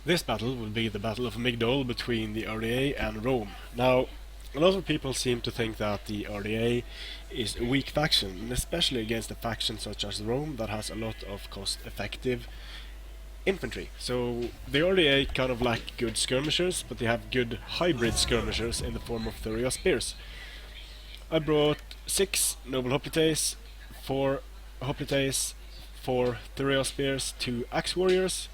This battle will be the Battle of Migdol between the Ardiaei and Rome. Now, a lot of people seem to think that the Ardiaei is a weak faction, and especially against a faction such as Rome that has a lot of cost-effective infantry. So the Ardiaei kind of lack good skirmishers, but they have good hybrid skirmishers in the form of Thurio spears. I brought 6 noble hoplites, 4 hoplites, 4 Thurio spears, 2 axe warriors,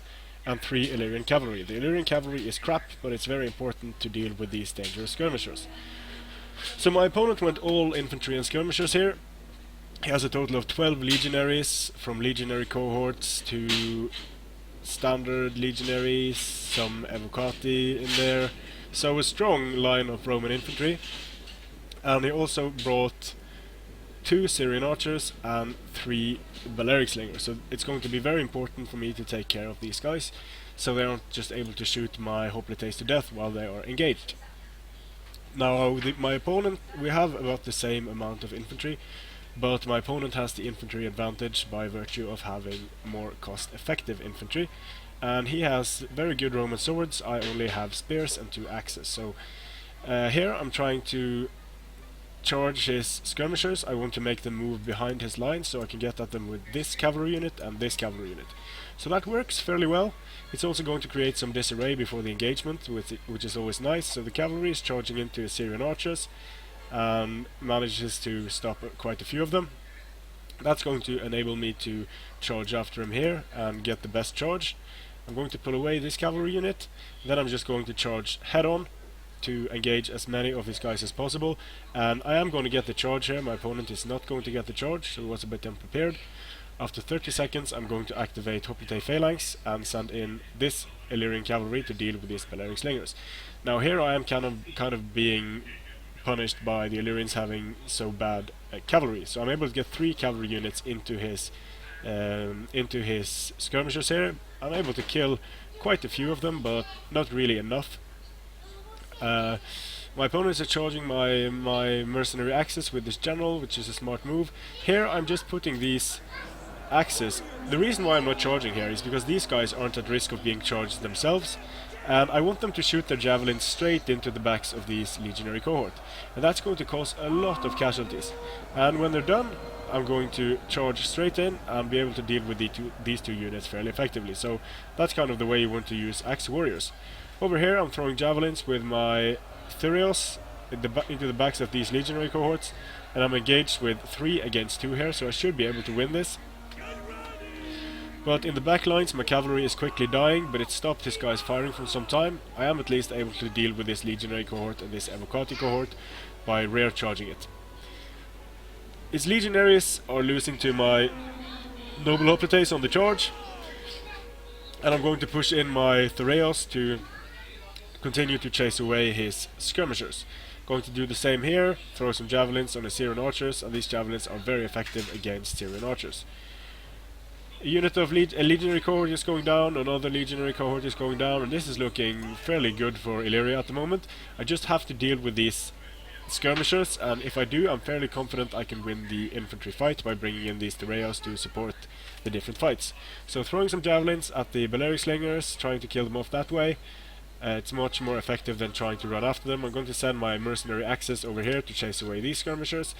and 3 Illyrian cavalry. The Illyrian cavalry is crap, but it's very important to deal with these dangerous skirmishers. So my opponent went all infantry and skirmishers here. He has a total of 12 legionaries, from legionary cohorts to standard legionaries, some evocati in there. So a strong line of Roman infantry. And he also brought 2 Syrian archers and 3 Balearic slingers. So it's going to be very important for me to take care of these guys, so they aren't just able to shoot my hoplites to death while they are engaged. Now, my opponent, we have about the same amount of infantry, but my opponent has the infantry advantage by virtue of having more cost-effective infantry, and he has very good Roman swords. I only have spears and 2 axes. So here I'm trying to charge his skirmishers. I want to make them move behind his lines so I can get at them with this cavalry unit and this cavalry unit. So that works fairly well. It's also going to create some disarray before the engagement, which is always nice. So the cavalry is charging into Assyrian archers and manages to stop quite a few of them. That's going to enable me to charge after him here and get the best charge. I'm going to pull away this cavalry unit, then I'm just going to charge head on to engage as many of his guys as possible, and I am going to get the charge here. My opponent is not going to get the charge, so he was a bit unprepared. After 30 seconds I'm going to activate Hoplite Phalanx and send in this Illyrian cavalry to deal with these Balearic slingers. Now here I am kind of being punished by the Illyrians having so bad cavalry, so I'm able to get 3 cavalry units into his skirmishers here. I'm able to kill quite a few of them, but not really enough. My opponents are charging my mercenary axes with this general, which is a smart move. Here I'm just putting these axes. The reason why I'm not charging here is because these guys aren't at risk of being charged themselves, and I want them to shoot their javelins straight into the backs of these legionary cohort, and that's going to cause a lot of casualties. And when they're done, I'm going to charge straight in and be able to deal with these two units fairly effectively. So that's kind of the way you want to use axe warriors. Over here I'm throwing javelins with my Thurios into the backs of these legionary cohorts, and I'm engaged with 3 against 2 here, so I should be able to win this. But in the back lines my cavalry is quickly dying, but it stopped his guys firing for some time. I am at least able to deal with this legionary cohort and this evocati cohort by rear charging it. His legionaries are losing to my noble hoplites on the charge, and I'm going to push in my Thureos to continue to chase away his skirmishers. Going to do the same here, throw some javelins on the Syrian archers, and these javelins are very effective against Syrian archers. A unit of a legionary cohort is going down, another legionary cohort is going down, and this is looking fairly good for Illyria at the moment. I just have to deal with these skirmishers, and if I do, I'm fairly confident I can win the infantry fight by bringing in these Thureos to support the different fights. So throwing some javelins at the Balearic slingers, trying to kill them off that way. It's much more effective than trying to run after them. I'm going to send my mercenary axes over here to chase away these skirmishers,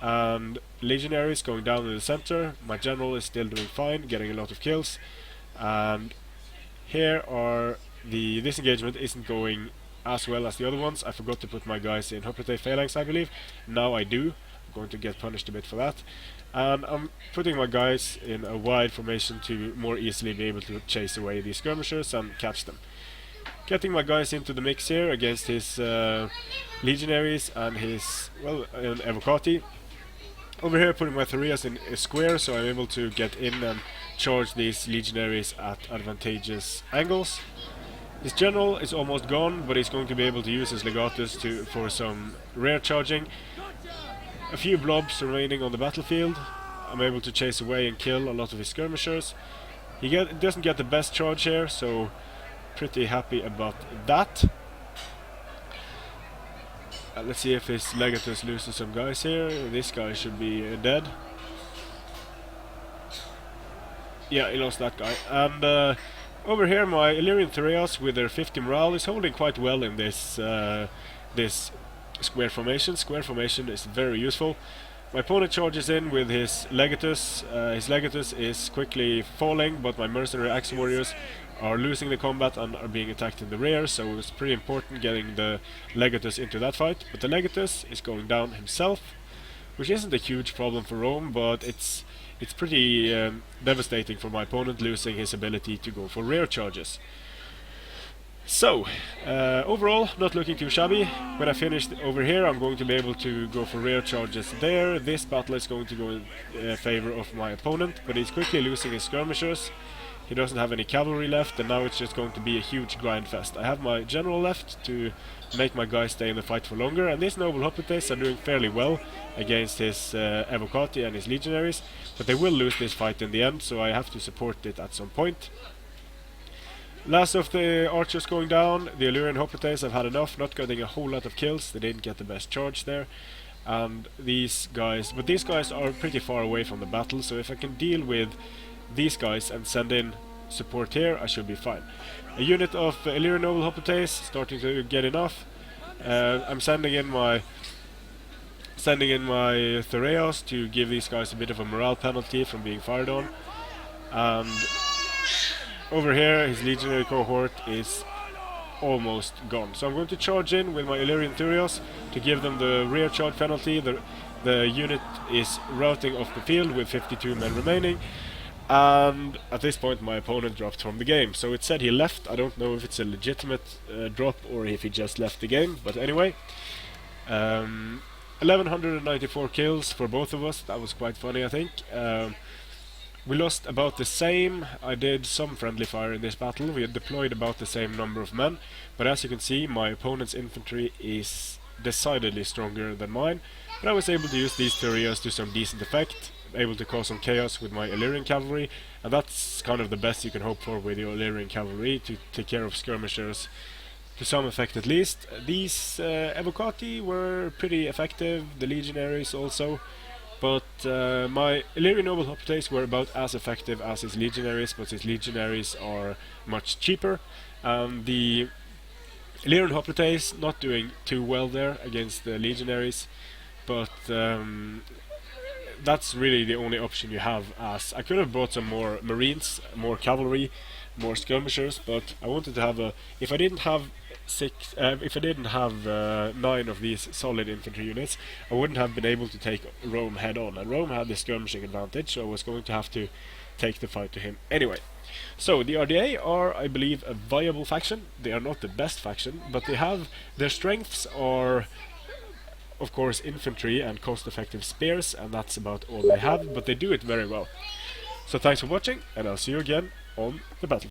and legionaries going down in the center. My general is still doing fine, getting a lot of kills, and here are this engagement isn't going as well as the other ones. I forgot to put my guys in Hoplite Phalanx, I believe. Now I do. I'm going to get punished a bit for that, and I'm putting my guys in a wide formation to more easily be able to chase away these skirmishers and catch them. Getting my guys into the mix here against his legionaries and his, evocati. Over here putting my Thureos in a square, so I'm able to get in and charge these legionaries at advantageous angles. His general is almost gone, but he's going to be able to use his legatus for some rear charging. A few blobs remaining on the battlefield. I'm able to chase away and kill a lot of his skirmishers. He doesn't get the best charge here, so pretty happy about that. Let's see if his legatus loses some guys here. This guy should be dead. Yeah, he lost that guy. And over here my Illyrian Thureos with their 50 morale is holding quite well in this this square formation. Square formation is very useful. My opponent charges in with his Legatus. His Legatus is quickly falling, but my Mercenary Axe Warriors are losing the combat and are being attacked in the rear, so it's pretty important getting the Legatus into that fight. But the Legatus is going down himself, which isn't a huge problem for Rome, but it's pretty devastating for my opponent, losing his ability to go for rear charges. So, overall, not looking too shabby. When I finish over here, I'm going to be able to go for rear charges there. This battle is going to go in favor of my opponent, but he's quickly losing his skirmishers. He doesn't have any cavalry left, and now it's just going to be a huge grind fest. I have my general left to make my guys stay in the fight for longer, and these noble hoplites are doing fairly well against his Evocati and his legionaries, but they will lose this fight in the end, so I have to support it at some point. Last of the archers going down, the Illyrian hoplites have had enough, not getting a whole lot of kills. They didn't get the best charge there, and these guys are pretty far away from the battle, so if I can deal with these guys and send in support here, I should be fine. A unit of Illyrian noble hoplites starting to get enough. I'm sending in my Thureos to give these guys a bit of a morale penalty from being fired on, and over here his legionary cohort is almost gone. So I'm going to charge in with my Illyrian Thureos to give them the rear charge penalty. The unit is routing off the field with 52 men remaining, and at this point my opponent dropped from the game. So it said he left. I don't know if it's a legitimate drop or if he just left the game, but anyway. 1194 kills for both of us. That was quite funny, I think. We lost about the same. I did some friendly fire in this battle. We had deployed about the same number of men, but as you can see, my opponent's infantry is decidedly stronger than mine. But I was able to use these Thureos to some decent effect, able to cause some chaos with my Illyrian cavalry, and that's kind of the best you can hope for with your Illyrian cavalry, to take care of skirmishers to some effect at least. These Evocati were pretty effective, the legionaries also. But my Illyrian noble hoplites were about as effective as his legionaries, but his legionaries are much cheaper. The Illyrian hoplites not doing too well there against the legionaries, but that's really the only option you have. As I could have brought some more marines, more cavalry, more skirmishers, but I wanted to have if I didn't have 9 of these solid infantry units, I wouldn't have been able to take Rome head on, and Rome had the skirmishing advantage, so I was going to have to take the fight to him anyway. So the Ardiaei are, I believe, a viable faction. They are not the best faction, but they have their strengths are, of course, infantry and cost-effective spears, and that's about all they have, but they do it very well. So thanks for watching, and I'll see you again on the battle.